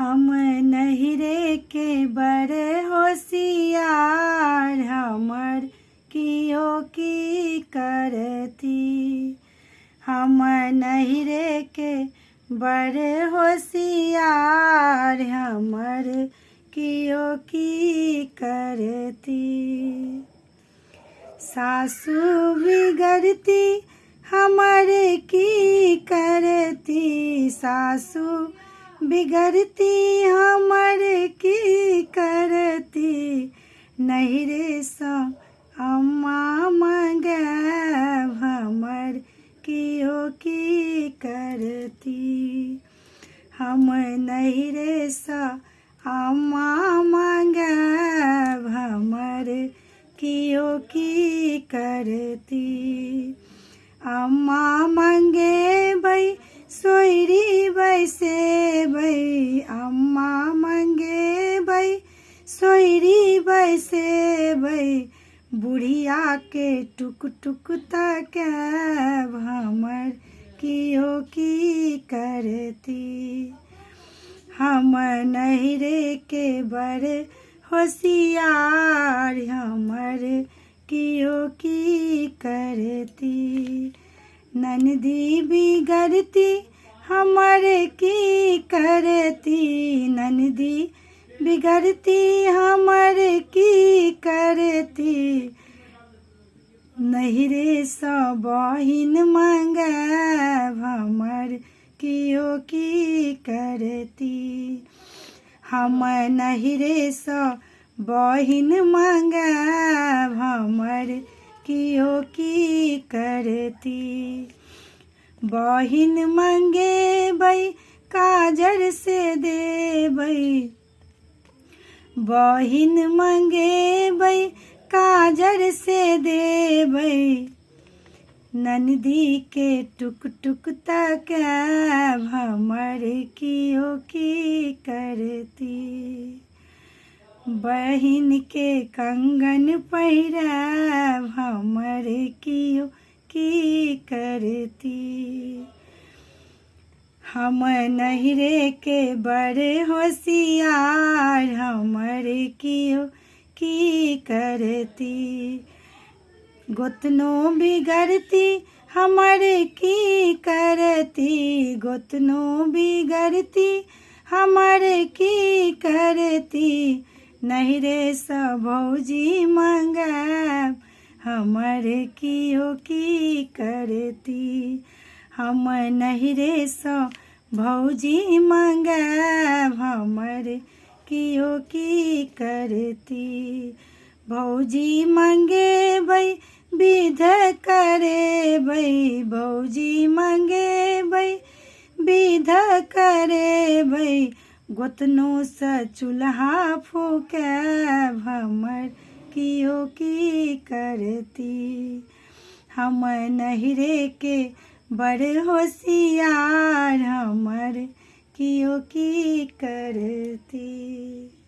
हम नहिरे के बड़े होशियार, हमर कियो की करती। हम नहिरे के बड़े होशियार, हमर कियो की करती। सासु बिगड़ती हमर की करती, सासु बिगड़ती हमर की करती। नहिरे सँ अम्मा मंगाएब, हमर कियो की करती। हम नहिरे सँ अम्मा मंगाएब, हमर कियो की करती। अम्मा मंगेबै सोइरी बैसेबै, अम्मा मंगेबै सोइरी बैसेबै। बुढ़िया के टुक टुक तकाएब, हमर कियो की करती। हम नहिरे के बड़े होशियार, हमर कियो की करती। ननदी बिगड़ती हमर की करती, ननदी बिगड़ती हमर की करती। नहिरे सँ बहिन मंगाएब, हमर कियो की करती। हम नहिरे सँ बहिन मंगाएब, हमर कियो की करती। बहिन मंगेबै काजर से देबै, बहिन मंगेबै काजर से देबै। ननदी के टुक टुक तकाएब, हमर कियो की करती। बहिन के कंगन पहिराएब, हमर कियो की करती। हम नहिरे के बड़े होशियार, हमर कियो की करती। गोतनो बिगड़ती हमर की करती, गोतनो बिगड़ती हमर की करती। नहिरे सँ भौजी मंगाएब, हमर कियो की करती। हम नहिरे सँ भौजी मंगाएब, हमर कियो की करती। भौजी मंगेबै विध करेबै, भौजी मंगेबै विध करेबै। गोतनो सँ चूल्हा फूकाएब, हमर कियो की करती। हम नहिरे के बड़े होशियार, हमर कियो की करती।